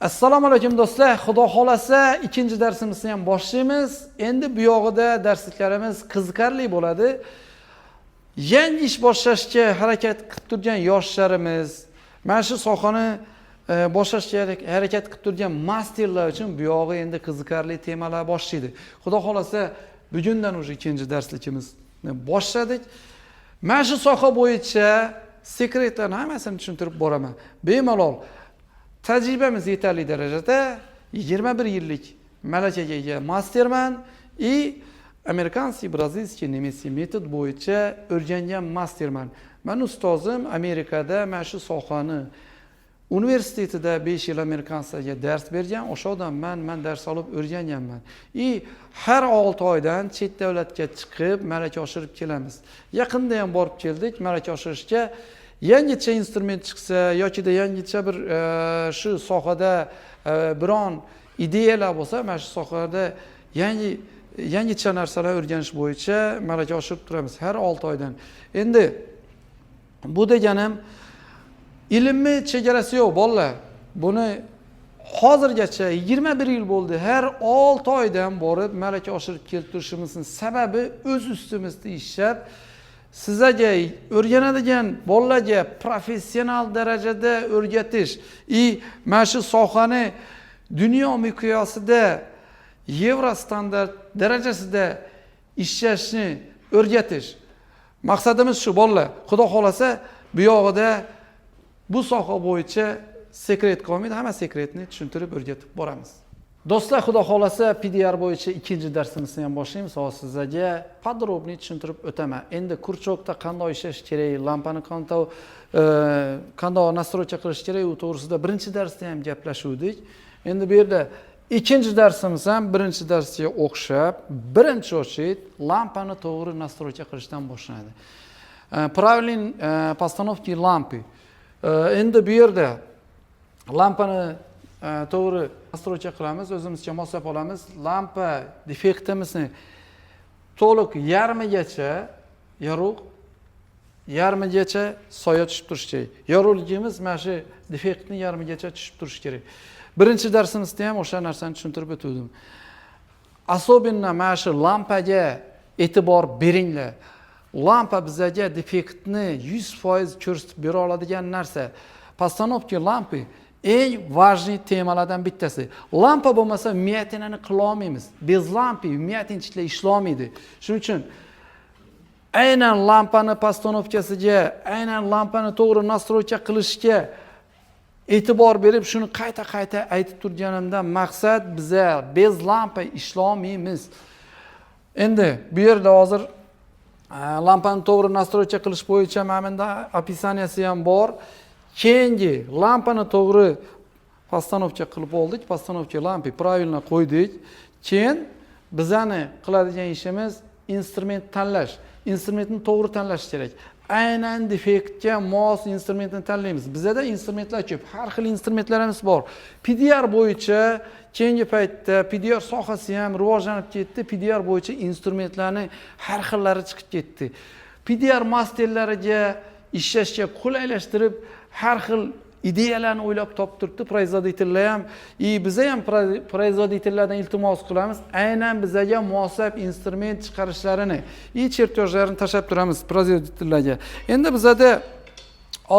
Assalomu alaykum do'stlar. Xudo xolasa ikinci darsimizni ham boshlaymiz. Endi bu yog'ida darsliklarimiz qiziqarli bo'ladi. Yangi ish boshlashga harakat qilib turgan yoshlarimiz, mana shu sohani boshlashga harakat qilib turgan masterlar uchun bu yog'i endi qiziqarli temalar boshlaydi. Xudo xolasa bugundan уже ikinci darslikimizni boshladik. Mana shu soha bo'yicha sekretlarni hammasini tushuntirib boraman. Bemalol tajribamiz yetarli darajada 21 yillik malakaga ega masterman и amerikanskiy, brazilskiy, nemetskiy metod bo'yicha o'rgangan masterman. Men ustozim Amerikada mana shu sohani universitetida 5 yil amerikanskaga dars bergan. O'shadan men dars olib o'rganganman. И har 6 oydan chet davlatga chiqib malaka oshirib kelamiz. Yaqinda ham borib keldik malaka oshirishga. Yangicha instrument chiqsa yoki yangicha bir shu sohada biron ideyalar bo'lsa, mana shu sohada yangicha narsalar o'rganish bo'yicha malaka oshirib turamiz har 6 oydan. Endi bu deganim ilmni chegarasi yo'q, bolalar. Buni hozirgacha 21 yil bo'ldi. Har 6 oydan borib malaka oshirib kelib turishimizning sababi o'z ustimizda ishlab sizlarga o'rganadigan bolalarga professional darajada o'rgatish mana shu sohani dunyo miqyosida yevro standart darajasida ishlashni o'rgatish. Maqsadimiz shu bolalar. Xudo xolasa bu yog'ida bu soha bo'yicha sekret qolmaydi, hamma sekretni tushuntirib o'rgatib boramiz. Do'stlar, xudo xolasa PDR bo'yicha ikinci darsimizni ham boshlaymiz. Hozir sizlarga podrobniy tushuntirib o'taman. Endi kurchokda qanday ishlash kerak, lampani qanday nastroyka qilish kerak, u to'g'risida birinchi darsda ham gaplashuvdik. Endi bu yerda ikinci darsimiz ham birinchi darsga o'xshab, birinchi очередь lampani to'g'ri nastroyka qilishdan boshlanadi. Правильный постановки лампы. Endi bu yerda lampani to'g'ri nastroyka qilamiz, o'zimizcha moslab olamiz. Lampa defektimizni to'liq yarmigacha yorug', yarmigacha soya tushib turishi kerak. Yorug'ligimiz mana shu defektni yarmigacha tushib turishi kerak. Birinchi darsimizda ham o'sha narsani tushuntirib o'tdim. Особенно mana shu lampaga e'tibor beringlar. Lampa bizga defektni 100% ko'rsatib bera oladigan narsa. Постановки lampi eng важный temalardan bittasi. Lampa bo'lmasa umyatinani qila olmaymiz. Bez lampi umyatinchilar ishla olmaydi. Shuning uchun aynan lampani postanovkasiga, aynan lampani to'g'ri nastroyka qilishga e'tibor berib, shuni qayta aytib turganimdan maqsad biza bez lampa ishla olmaymiz. Endi bu yerda hozir lampani to'g'ri nastroyka qilish bo'yicha mana bunda opisaniyasi ham bor. Keyingi lampani to'g'ri postanovka qilib oldik, postanovka lampi правильно qo'ydik. Keyin bizani qiladigan ishimiz instrument tanlash. Instrumentni to'g'ri tanlash kerak. Aynan defektga mos instrumentni tanlaymiz. Bizda instrumentlar ko'p, har xil instrumentlarimiz bor. PDR bo'yicha keyingi paytda PDR sohasi ham rivojlanib ketdi. PDR bo'yicha instrumentlarning har xillari chiqib ketdi. PDR masterlariga ishlashga qulaylashtirib har xil ideyalarni o'ylab topib turibdi производительlar ham. Biza ham производительlardan iltimos qilamiz. Aynan bizga munosib instrument chiqarishlarini, chertyojlarini tashab turamiz производительlarga. Endi bizada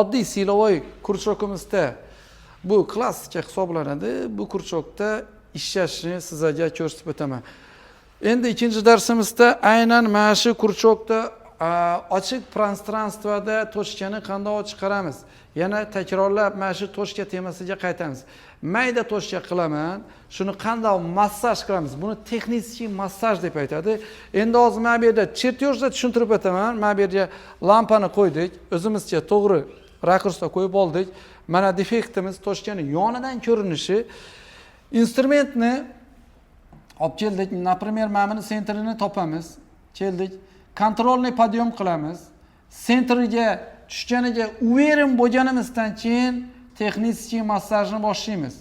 oddiy silovoy kurchokimizda bu klassika hisoblanadi. Bu kurchokda ishlashni sizlarga ko'rsatib o'taman. Endi ikinchi darsimizda aynan mana shu kurchokda ochiq prostranstvada tochkani qanday chiqaramiz? Yana takrorlab mana shu tochka temasiga qaytamiz. Mayda tochka qilaman, shuni qanday massaj qilamiz? Buni texnik massaj deb aytadi. Endi hozir mana bu yerda chertyojda tushuntirib o'taman. Mana bu yerga lampani qo'ydik, o'zimizcha to'g'ri rakursda qo'yib oldik. Mana defektimiz tochkani yonidan ko'rinishi. Instrumentni olib keldik. Например, mana buni sentrini topamiz. Keldik. Kontrolni podiyom qilamiz. Sentriga tushganiga uverin bo'lganimizdan keyin texnik massajni boshlaymiz.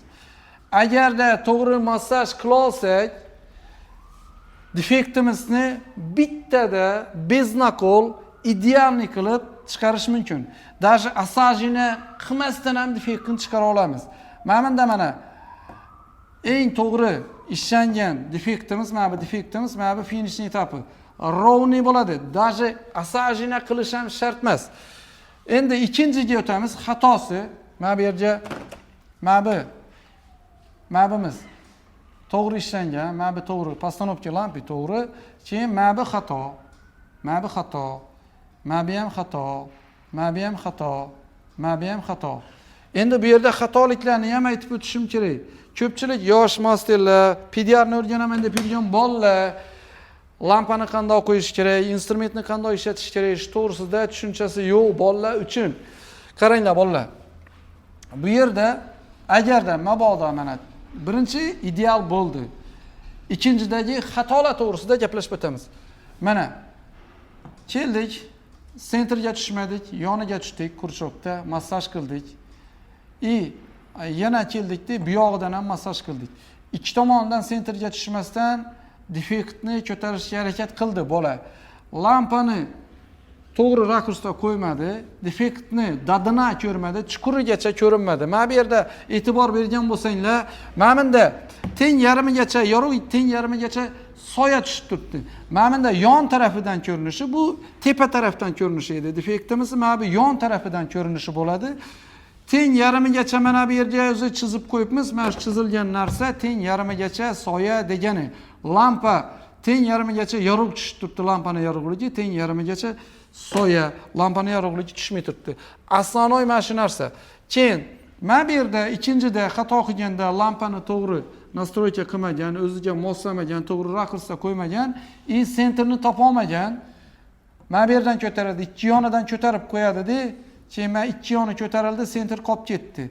Agarda to'g'ri massaj qila olsak, defektimizni bittada beznaqol idealni qilib chiqarish mumkin. Даже asajini qilmasdan ham defektni chiqara olamiz. Mana bunda mana eng to'g'ri ishlangan defektimiz, mana bu defektimiz, mana bu finishning etapi. Rovniy bo'ladi. Даже asajina qilish ham shart emas. Endi ikkinchiga o'tamiz. Xatosi, mana bu yerga mana bimiz to'g'ri ishlangan, mana bu to'g'ri, postanovka lampi to'g'ri, keyin mana bu xato, mana bu xato, mana bu ham xato, mana bu ham xato, mana bu ham xato. Endi bu yerda xatoliklarni ham aytib o'tishim kerak. Ko'pchilik yosh masterlar, PDRni o'rganaman deb yurgan bolalar lampani qanday qo'yish kerak, instrumentni qanday ishlatish kerak, shu to'g'risida tushunchasi yo'q bolalar uchun. Qaranglar bolalar. Bu yerda agarda mabodo mana birinchi ideal bo'ldi. Ikkinchidagi xatolar to'g'risida gaplashib o'tamiz. Mana keldik, sentrga tushmadik, yoniga tushdik, kurchokda massaj qildik. Yana keldikda bu yog'idan ham massaj qildik. Ikki tomondan sentrga tushmasdan defektni ko'tarishga harakat qildi bola. Lampani to'g'ri rakursda qo'ymadi, defektni dadina ko'rmadi, chuqurigacha ko'rinmadi. Mana bu yerda e'tibor bergan bo'lsanglar, mana bunda teng yarmigacha, yorug' teng yarmigacha soya tushib turibdi. Mana bunda yon tarafidan ko'rinishi, bu tepa tarafdan ko'rinishi edi. Defektimiz mana bu yon tarafidan ko'rinishi bo'ladi. Teng yarmigacha mana bu yerga o'zi chizib qo'yibmiz. Mana shu chizilgan narsa teng yarmigacha soya degani. Lampa teng yarmigacha yorug' tushib turibdi, lampani yorug'ligi teng yarmigacha soya, lampani yorug'ligi tushmay turibdi. Asosiy mana shu narsa. Keyin mana bu yerda ikkinchida xato qilganda lampani to'g'ri nastroyka qilmagan, o'ziga moslamagan, to'g'ri rakursda qo'ymagan, sentrni topa olmagan. Mana bu yerdan ko'taradi, ikki yonidan ko'tarib qo'yadi-da, keyin mana ikki yoni ko'tarildi, sentr qolib ketdi.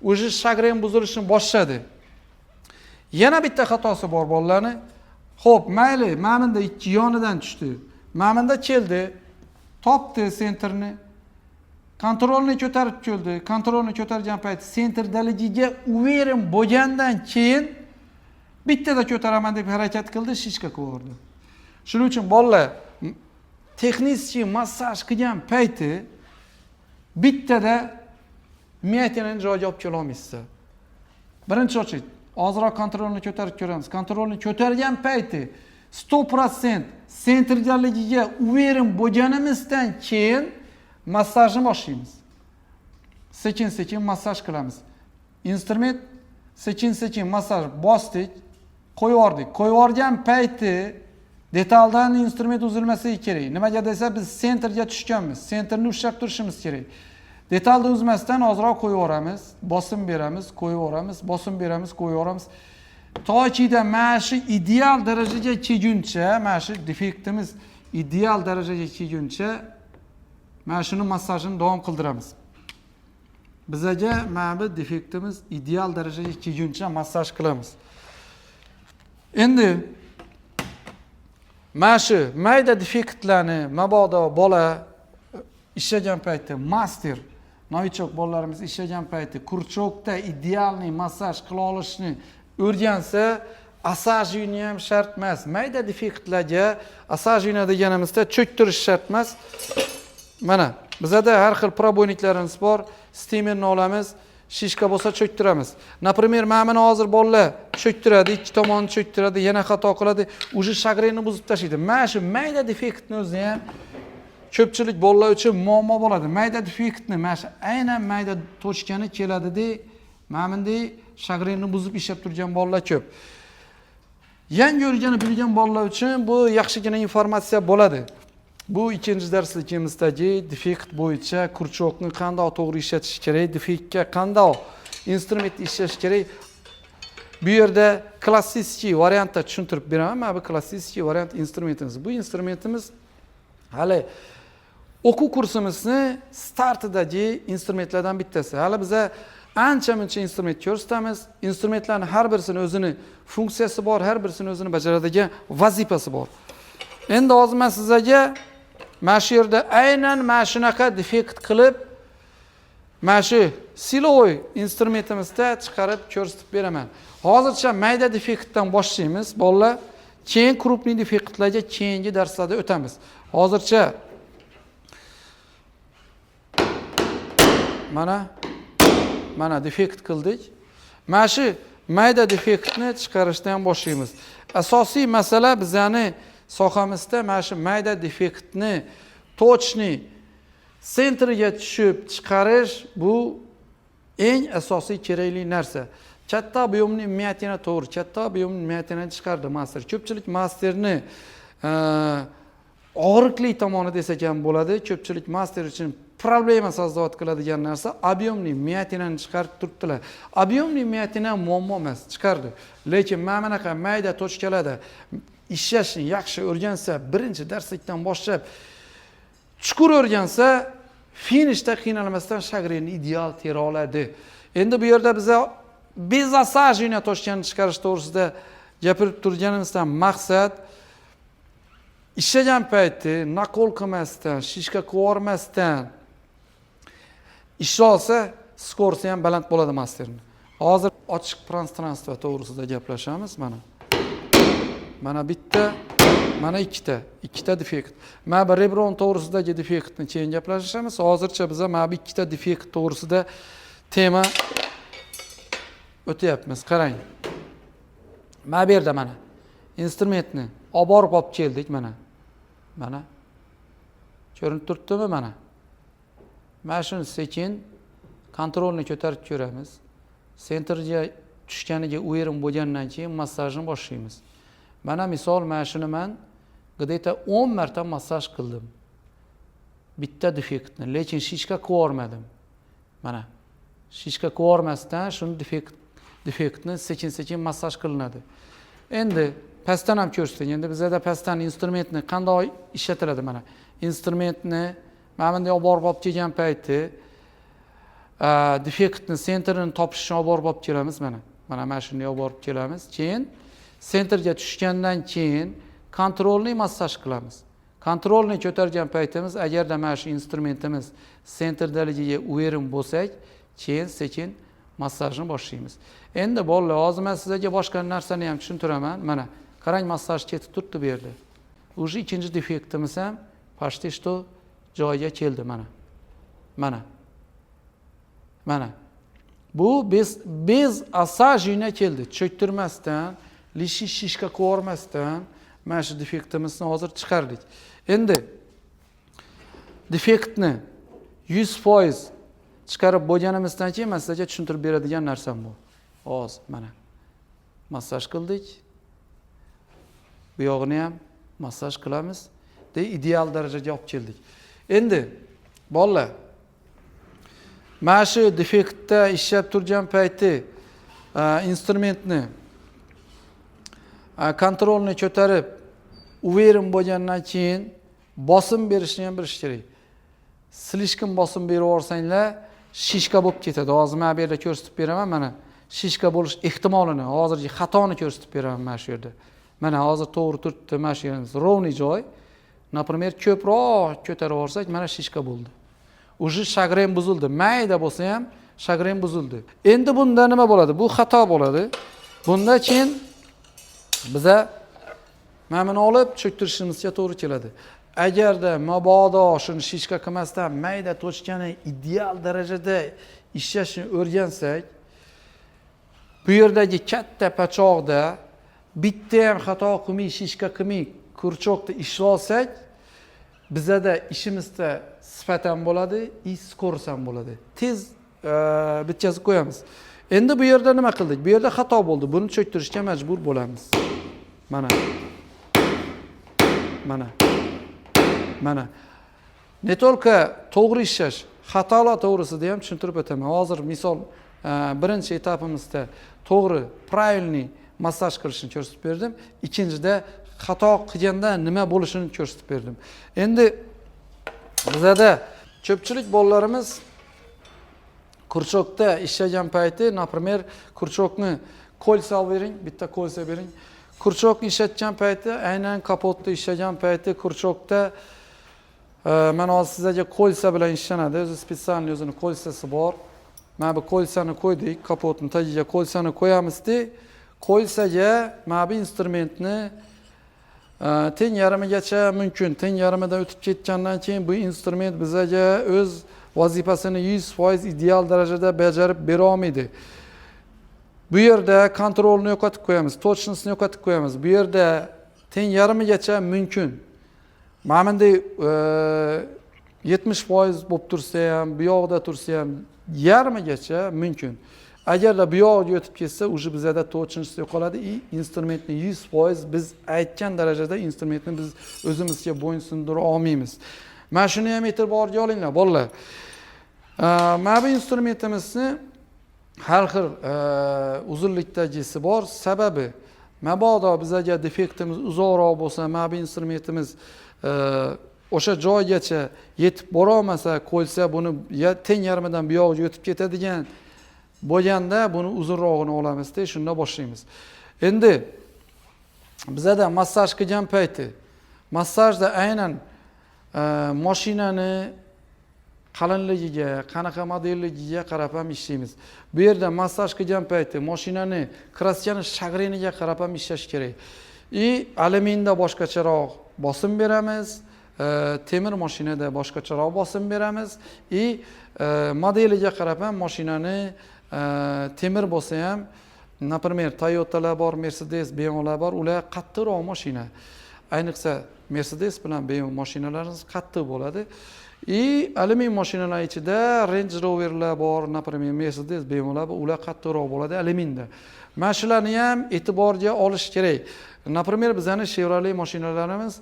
O'zi shagren buzilishni boshladi. Yana bitta xatosi bor bolalarning. Xo'p, mayli, mana bunda ikki yonidan tushdi. Mana bunda keldi, topdi sentrni. Kontrolni ko'tarib keldi. Kontrolni ko'targan payt sentrdaligiga uverim bo'lgandan keyin bittada ko'taraman deb harakat qildi, shishka qo'ydi. Shuning uchun bolalar texnik massaj qilgan payti bittada miyatini joyiga olib kela olmaysizlar. Birinchi ochit, ozroq kontrolni ko'tarib ko'ramiz. Kontrolni ko'targan payti 100% sentrgaligiga uverim bo'lganimizdan keyin massajni boshlaymiz. Sekin-sekin massaj qilamiz. Instrument sekin-sekin massaj bosdik, qo'yib yubordik. Qo'yib yuborgan payti detaldan instrument uzilmasligi kerak. Nimaga desa, biz sentrga tushganmiz. Sentrni ushlab turishimiz kerak. Detalni uzmasdan ozroq qo'yib yuboramiz, bosim beramiz, qo'yib yuboramiz, bosim beramiz, qo'yib yuboramiz. To'g'rida mana shu ideal darajaga kelguncha, mana shu defektimiz ideal darajaga kelguncha mana shuni massajini davom qildiramiz. Bizaga mana bu defektimiz ideal darajaga kelguncha massaj qilamiz. Endi mana shu mayda defektlarni mabodo bola ishlagan payti, master novichok bolalarimiz ishlagan payti kurchokda idealniy massaj qila olishni o'rgansa, asajini ham shart emas. Mayda defektlarga asajina deganimizda cho'ktirish shart emas. Mana bizada har xil probойникlarimiz bor. Stemerni olamiz, shishka bo'lsa cho'ktiramiz. Например, mana buni hozir bolalar cho'ktiradi, ikki tomonni cho'ktiradi, yana xato qiladi, o'sha shagrenni buzib tashlaydi. Mana shu mayda defektni o'zi ham ko'pchilik bolalar uchun muammo bo'ladi. Mayda defektni, mana shu aynan mayda tochkani keladi-da, mana bunday shagrenni buzib ishlab turgan bolalar ko'p. Yangi o'rganib bilgan bolalar uchun bu yaxshigina informatsiya bo'ladi. Bu ikkinchi darsligimizdagi defekt bo'yicha kurchokni qanday to'g'ri ishlatish kerak, defektga qanday instrument ishlash kerak. Bu yerda klassik variantda tushuntirib beraman. Mana bu klassik variant instrumentimiz. Bu instrumentimiz hali o'quv kursimizni startidagi instrumentlardan bittasi. Hali biza ancha-muncha instrument ko'rsatamiz. Instrumentlarning har birisini o'zini funksiyasi bor, har birisini o'zini bajaradigan vazifasi bor. Endi hozir men sizlarga mana shu yerda aynan mana shunaqa defekt qilib, mana shu silovoy instrumentimizda chiqarib ko'rsatib beraman. Hozircha mayda defektdan boshlaymiz, bolalar. Keyin krupniy defektlarga keyingi darslarda o'tamiz. Hozircha mana defekt qildik. Mana shu mayda defektni chiqarishdan boshlaymiz. Asosiy masala bizani sohamizda mana shu mayda defektni точный sentriga tushib chiqarish bu eng asosiy kerakli narsa. Katta ob'yomli miyatini to'g'ri, katta ob'yomli miyatini chiqardi master. Ko'pchilik masterni og'riqli tomoni desak ham bo'ladi. Ko'pchilik master uchun problema so'zlab qiladigan narsa ob'yomli miyatinani chiqarib turibdilar. Ob'yomli miyatina muammo emas, chiqardi. Lekin mana bunaqa mayda tochkalarda ishlashni yaxshi o'rgansa, birinchi darslikdan boshlab chuqur o'rgansa, finishda qiynalmasdan shagrenni ideal tera oladi. Endi bu yerda biza bezasajina tochkani chiqarish to'g'risida gapirib turganimizdan maqsad ishlagan payti nakol qilmasdan, shishka qo'ymasdan ishlasa, skorsi ham baland bo'ladi masterni. Hozir ochiq prostranstvo to'g'risida gaplashamiz mana. Mana bitta, mana ikkita defekt. Mana bir rebron to'g'risidagi defektni keyin gaplashamiz. Hozircha biz mana bu ikkita defekt to'g'risida tema o'tyapmiz. Qarang. Mana bu yerda mana instrumentni olib borib olib keldik mana. Mana. Ko'rinib turibdimi mana? Mana shuni sekin kontrolni ko'tarib ko'ramiz. Sentrga tushganiga o'yirim bo'lgandan keyin massajni boshlaymiz. Mana misol mana shuni men где-то 10 marta massaj qildim. Bitta defektni, lekin shishka qo'yolmadim. Mana. Shishka qo'yolmasdan shuni defektni sekin-sekin massaj qilinadi. Endi pastdan ham ko'rsating. Endi bizda pastdan instrumentni qanday ishlatiladi mana. Instrumentni mana bunday olib borib kelgan payti defektni senterini topishni olib borib kelamiz mana. Mana shunday olib borib kelamiz. Keyin senterga tushgandan keyin kontrolni massaj qilamiz. Kontrolni ko'targan paytimiz agarda mana shu instrumentimiz senterdaligiga o'yirim bo'lsak, keyin sekin massajni boshlaymiz. Endi bolalar, hozir men sizlarga boshqa narsani ham tushuntiraman. Mana qarang, massaj ketib turibdi bu yerda. Уже ikkinchi defektimiz ham почти что joyiga keldi mana. Mana. Bu bez asajina keldi. Cho'ktirmasdan, shishka qo'ymasdan mana shu defektimizni hozir chiqardik. Endi defektni 100% chiqarib bo'lganimizdan keyin men sizlarga tushuntirib beradigan narsam bu. Hozir mana massaj qildik. Bu yog'ini ham massaj qilamiz. Ideal darajaga olib keldik. Endi bolalar, mana shu defektda ishlab turgan payti instrumentni kontrolni ko'tarib o'yirim bo'lgandan keyin bosim berishni ham bilish kerak. Slishkim bosim berib yuborsanglar, shishka bo'lib ketadi. Hozir men bu yerda ko'rsatib beraman mana. Shishka bo'lish ehtimolini, hozirgi xatoni ko'rsatib beraman mana shu yerda. Mana hozir to'g'ri turibdi, mana shu yerimiz rovniy joy. Например, ko'proq ko'tarib yuborsak, mana shishka bo'ldi. Уже shagren buzildi. Mayda bo'lsa ham shagren buzildi. Endi bunda nima bo'ladi? Bu xato bo'ladi. Bunda keyin biza mana buni olib cho'ktirishimizga to'g'ri keladi. Agarda mabodo shuni shishka qilmasdan mayda tochkani ideal darajada ishlashni o'rgansak, bu yerdagi katta pachoqda bitta ham xato qilmay, shishka qilmay, kurchokda ishlasak, bizada ishimizda sifat ham bo'ladi, skors ham bo'ladi. Tez bitkazib qo'yamiz. Endi bu yerda nima qildik? Bu yerda xato bo'ldi. Buni cho'ktirishga majbur bo'lamiz. Mana. Ne только to'g'ri ishlash, xatolar to'g'risida ham tushuntirib o'taman. Hozir misol birinchi etapimizda to'g'ri, правильный massaj qilishni ko'rsatib berdim. Ikkinchida xato qilganda nima bo'lishini ko'rsatib berdim. Endi bizada ko'pchilik bolalarimiz kurchokda ishlagan payti, например, kurchokni kolsa bering, bitta kolsa bering. Kurchokni ishlatgan payti, aynan kapotda ishlagan payti kurchokda mana hozir sizlarga kolsa bilan ishlanadi. O'zi spesialniy o'zini kolsasi bor. Mana bu kolsani qo'ydik, kapotning tagiga kolsani qo'yamizda, kolsaga mana bu instrumentni teng yarmigacha mumkin. Teng yarmidan o'tib ketgandan keyin bu instrument bizga o'z vazifasini 100% ideal darajada bajarib bera olmaydi. Bu yerda kontrolni yo'qotib qo'yamiz, точностьni yo'qotib qo'yamiz. Bu yerda teng yarmigacha mumkin. Mana bunday 70% bo'lib tursa ham, bu yoqda tursa ham yarmigacha mumkin. Agarda bu yoqqa o'tib ketsa, уже bizda точность yo'qoladi, instrumentni 100% biz aytgan darajada instrumentni biz o'zimizga bo'ysundira olmaymiz. Mana shuni ham e'tiborga olinglar, bolalar. Mana bu instrumentimizni har xil uzunlikdagisi bor. Sababi mabodo bizga defektimiz uzoqroq bo'lsa, mana bu instrumentimiz o'sha joygacha yetib bora olmasa, qo'ysa buni teng yarmidan bu yoqqa o'tib ketadigan bo'lganda buni uzunrog'ini olamizda, shunda boshlaymiz. Endi bizda massaj qilgan payti, massajda aynan mashinani qalinligiga, qanaqa modelligiga qarab ham ishlaymiz. Bu yerda massaj qilgan payti mashinani kraskani shagriniga qarab ham ishlash kerak. Alyuminda boshqacharoq bosim beramiz, temir mashinada boshqacharoq bosim beramiz. Modeliga qarab ham mashinani temir bo'lsa ham, например, Toyota'lar bor, Mercedes, BMW'lar bor, ular qattiqroq mashina. Ayniqsa Mercedes bilan BMW mashinalarimiz qattiq bo'ladi. Alyumin mashinalar ichida Range Rover'lar bor, например, Mercedes, BMW'lar bor, ular qattiqroq bo'ladi alyuminda. Mana shularni ham e'tiborga olish kerak. Например, bizning Chevrolet mashinalarimiz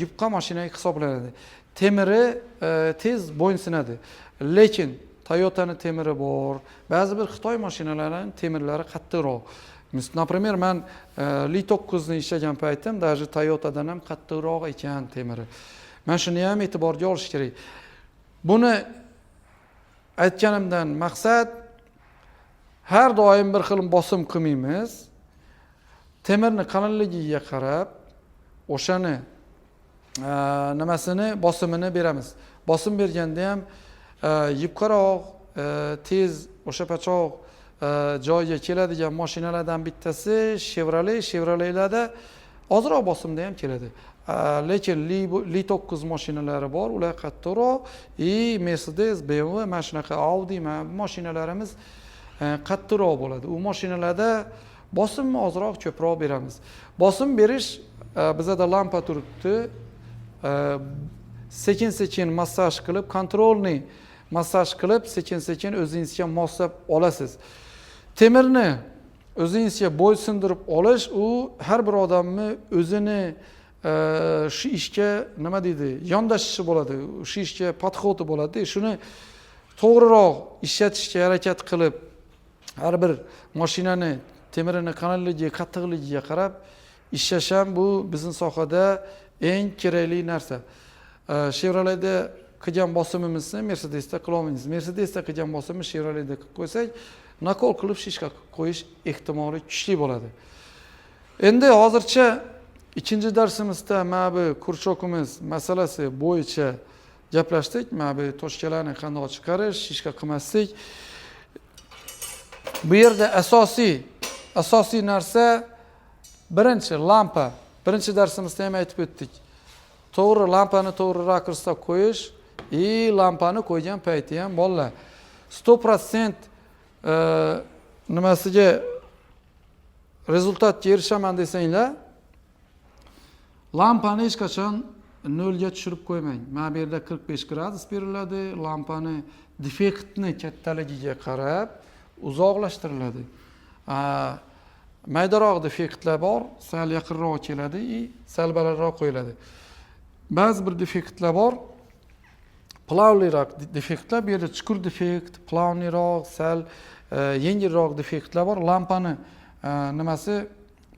yupqa mashina hisoblanadi. Temiri tez bo'yinsinadi. Lekin Toyota'ning temiri bor. Ba'zi bir Xitoy mashinalarining temirlari qattiqroq. Например, men Li 9 ni ishlagan paytim, даже Toyota'dan ham qattiqroq ekan temiri. Men shuni ham e'tiborga olish kerak. Buni aytganimdan maqsad har doim bir xil bosim qilmaymiz. Temirni qalinligiga qarab, o'shani nimasini bosimini beramiz. Bosim berganda ham yupqaroq, tez o'sha pachoq joyga keladigan mashinalardan bittasi Chevroletlarda ozroq bosimda ham keladi. Lekin Li 9 mashinalari bor, ular qattiqroq, Mercedes, BMW, mana shunaqa Audi mashinalarimiz qattiqroq bo'ladi. U mashinalarda bosimni ozroq ko'proq beramiz. Bosim berish bizda lampa turibdi. Sekin-sekin massaj qilib, kontrolni massaj qilib, sekin-sekin o'zingizga moslab olasiz. Temirni o'zingizga bo'ysundirib olish, u har bir odamni o'zini shu ishga nima deydi, yondashishi bo'ladi, shu ishga podxodi bo'ladi. Shuni to'g'riroq ishlatishga harakat qilib, har bir mashinani temirini qalinligiga, qattiqligiga qarab ishlash ham bu bizning sohada eng kerakli narsa. Chevroletda qilgan bosimimizni Mercedesda qila olmaymiz. Mercedesda qilgan bosimni Chevroletda qilib qo'ysak, nakol qilib shishka qo'yish ehtimoli kuchli bo'ladi. Endi hozircha ikkinchi darsimizda mana bu kurchokimiz masalasi bo'yicha gaplashdik. Mana bu toshkalarni qanday chiqarish, shishka qilmaslik. Bu yerda asosiy narsa birinchi lampa. Birinchi darsimizda ham aytib o'tdik. To'g'ri lampani to'g'ri rakursda qo'yish, lampani qo'ygan payti ham bolalar 100% nimasiga rezultatga erishaman desanglar, lampani hech qachon 0 ga tushirib qo'ymang. Mana bu yerda 45 gradus beriladi. Lampani defektni kattaligiga qarab uzoqlashtiriladi. Maydaroq defektlar bor, sal yaqinroq keladi, sal balandroq qo'yiladi. Ba'zi bir defektlar bor, plavliroq defektlar, bu yerda chuqur defekt, plavniroq, sal yengilroq defektlar bor. Lampani nimasi,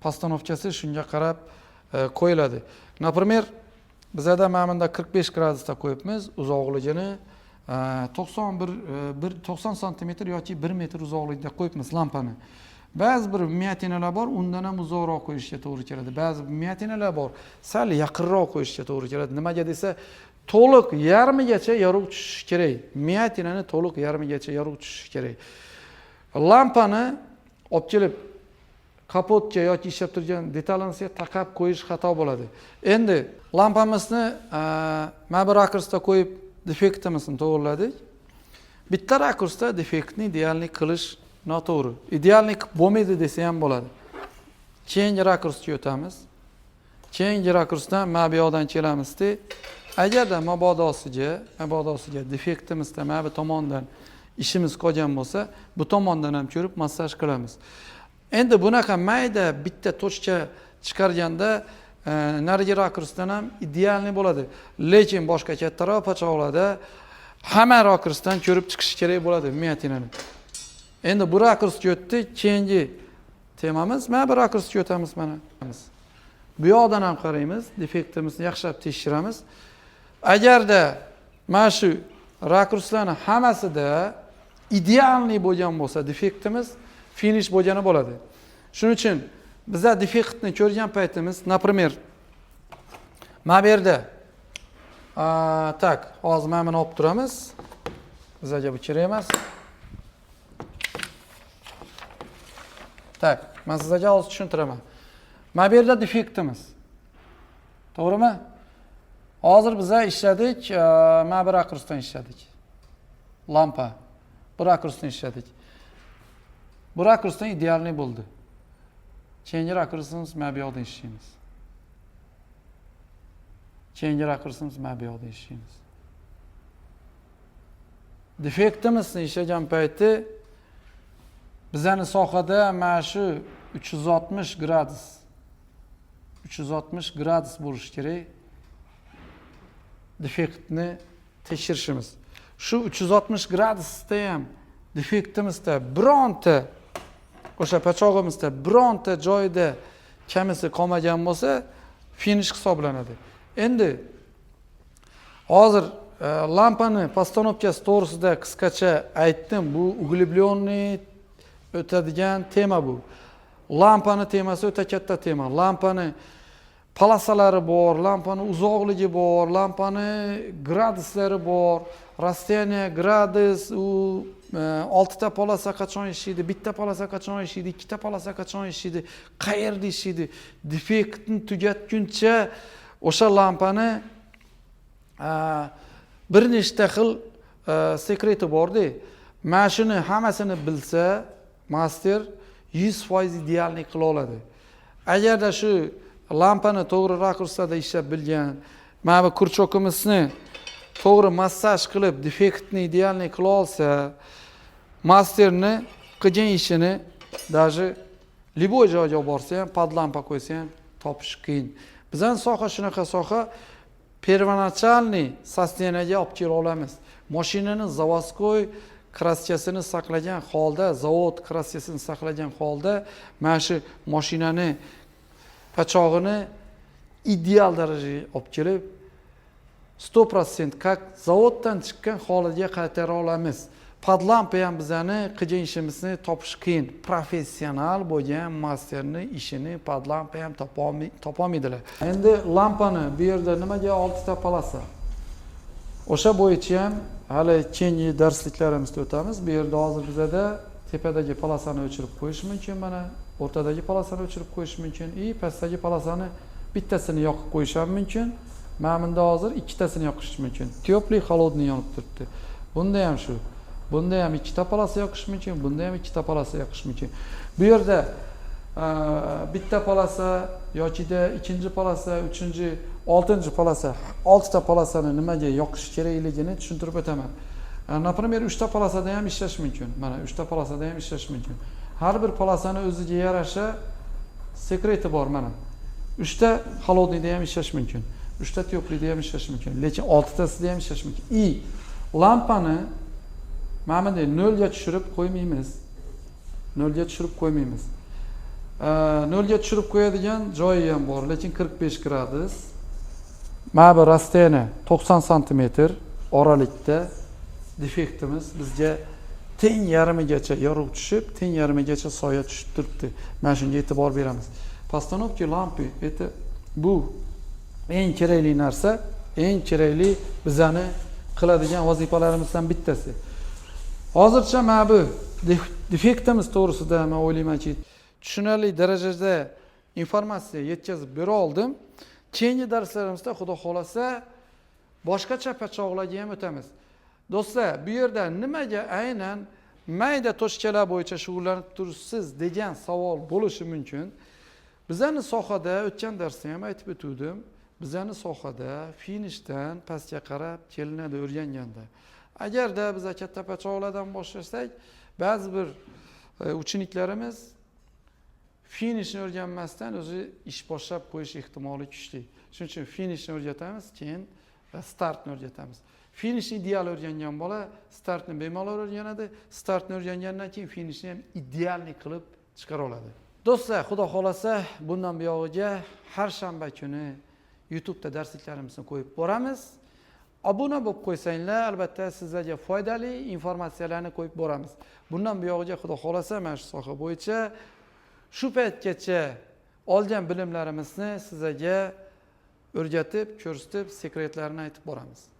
postanovkasi shunga qarab qo'yiladi. Например, bizda mana bunda 45 gradusda qo'yibmiz, uzoqligini 90 sm yoki 1 metr uzoqlikda qo'yibmiz lampani. Ba'zi bir miatinalar bor, undan ham uzoqroq qo'yishga to'g'ri keladi. Ba'zi miatinalar bor, sal yaqinroq qo'yishga to'g'ri keladi. Nimaga desa, to'liq yarmigacha yorug' tushishi kerak. Miatinani to'liq yarmigacha yorug' tushishi kerak. Lampani olib kelib kapotga yoki ishlab turgan detallarga taqab qo'yish xato bo'ladi. Endi lampamizni mana bir rakursda qo'yib defektimizni to'g'riladik. Bitta rakursda defektni deyarli qilish noto'g'ri. Ideallik bo'lmaydi desa ham bo'ladi. Keyingi rakursga o'tamiz. Keyingi rakursdan mana bu yoqdan kelamizda, agarda mabodosiga defektimizda mana bu tomondan ishimiz qolgan bo'lsa, bu tomondan ham ko'rib massaj qilamiz. Endi bunaqa mayda bitta tochka chiqarganda narigi rakursdan ham idealni bo'ladi. Lekin boshqa kattaroq pachoqlarda hamma rakursdan ko'rib chiqish kerak bo'ladi miyatinani. Endi bu rakursga o'tdik, keyingi temamiz mana bu rakursga o'tamiz mana. Bu yoqdan ham qaraymiz, defektimizni yaxshilab tekshiramiz. Agarda mana shu rakurslarning hammasida idealni bo'lgan bo'lsa, defektimiz finish bo'lgani bo'ladi. Shuning uchun biza defektni ko'rgan paytimiz, например, mana bu yerda tak, hozir mana buni olib turamiz. Bizaga bu kerak emas. Tak, men sizlarga hozir tushuntiraman. Mana bu yerda defektimiz. To'g'rimi? Hozir biza ishladik, mana bu rakursdan ishladik. Lampa. Bu rakursdan ishladik. Bu rakursdan idealni bo'ldi. Keyingi rakursimiz mana bu yoqdan ishlaymiz. Keyingi rakursimiz mana bu yoqdan ishlaymiz. Defektimizni ishlagan payti bizning sohada mana shu 360 gradus bo'lishi kerak. Defektni tekshirishimiz. Shu 360 gradusda ham defektimizda bironta o'sha pachog'imizda bironta joyda kamisi qolmagan bo'lsa, finish hisoblanadi. Endi hozir lampani postanovkasi to'g'risida qisqacha aytdim. Bu ugleblyonniy o'tadigan tema bu. Lampani temasi o'ta katta tema. Lampani palasalari bor, lampani uzoqligi bor, lampani graduslari bor, расстояние gradus, u 6 ta polasa qachon ishlaydi, bitta polasa qachon ishlaydi, 2 ta polasa qachon ishlaydi, qayerda ishlaydi, defektni tugatguncha o'sha lampani bir nechta xil sekreti borda. Mana shuni hammasini bilsa, master 100% idealni qila oladi. Agarda shu lampani to'g'ri rakursda ishlab bilgan, mana bu kurchokimizni to'g'ri massaj qilib defektni idealni qila olsa, masterni qilgan ishini даже любой joyga olib borsa ham, podlampa qo'ysa ham topish qiyin. Bizning soha shunaqa soha, первоначальный состояниеga olib kela olamiz. Mashinaning заводской kraskasini saqlagan holda, zavod kraskasini saqlagan holda mana shu mashinani pachog'ini ideal darajaga olib kelib 100% как zavoddan chiqqan holatiga qaytara olamiz. Podlampa ham bizani qilgan ishimizni topish qiyin. Professional bo'lgan masterni ishini podlampa ham topolmaydilar. Endi lampani bu yerda nimaga 6 ta polasa? O'sha bo'yicha ham hali keyingi darsliklarimizda o'tamiz. Bu yerda hozir bizada tepadagi polasani o'chirib qo'yish mumkin, mana o'rtadagi polasani o'chirib qo'yish mumkin, pastdagi polasani bittasini yoqib qo'yish ham mumkin. Mana bunda hozir ikkitasini yoqish mumkin. Teplый, холодный yonib turibdi. Bunda ham shu. Bunda ham 2 ta polasa yoqish mumkin, bunda ham 2 ta polasa yoqish mumkin. Bu yerda bitta polasa yoki-da ikkinchi polasa, uchinchi, 6-chi polasa, 6 ta polasani nimaga yoqish kerakligini tushuntirib o'taman. Например, 3 ta polasada ham ishlash mumkin. Mana 3 ta polasada ham ishlash mumkin. Har bir polasani o'ziga yarasha sekreti bor mana. 3 ta холодныйda ham ishlash mumkin. 3 ta teplıyda ham ishlash mumkin. Lekin 6 tasida ham ishlash mumkin. Lampani mana bunday 0 ga tushirib qo'ymaymiz. 0 ga tushirib qo'ymaymiz. 0 ga tushirib qo'yadigan joyi ham bor, lekin 45 gradus. Mana bu расстояние 90 sm oralikda defektimiz bizga teng yarmigacha yorug' tushib, teng yarmigacha soya tushib turibdi. Mana shunga e'tibor beramiz. Постановки lampi bu eng kerakli narsa, eng kerakli bizani qiladigan vazifalarimizdan bittasi. Hozircha mana bu defektimiz to'g'risida men o'ylaymanki, tushunarli darajada informatsiya yetkazib bera oldim. Keyingi darslarimizda xudo xolasa boshqacha pachoqlarga ham o'tamiz. Do'stlar, bu yerda nimaga aynan mayda toshkalar bo'yicha shug'ullanib turibsiz degan savol bo'lishi mumkin. Bizani sohada o'tgan darsda ham aytib o'tdim. Bizani sohada finishdan pastga qarab kelinadi o'rganganda. Agarda biz katta pachoqlardan boshlasak, ba'zi bir ucheniklarimiz finishni o'rganmasdan o'zi ish boshlab qo'yish ehtimoli kuchli. Shuning uchun finishni o'rgatamiz, keyin startni o'rgatamiz. Finishni ideal o'rgangan bola startni bemalol o'rganadi. Startni o'rgangandan keyin finishni ham idealni qilib chiqara oladi. Do'stlar, xudo xolasa bundan buyog'iga har shanba kuni YouTube'da darsliklarimizni qo'yib boramiz. Obuna bo'lib qo'ysanglar, albatta sizlarga foydali informatsiyalarni qo'yib boramiz. Bundan buyog'iga xudo xolasa mana shu soha bo'yicha shu paytgacha olgan bilimlarimizni sizlarga o'rgatib, ko'rsatib, sekretlarini aytib boramiz.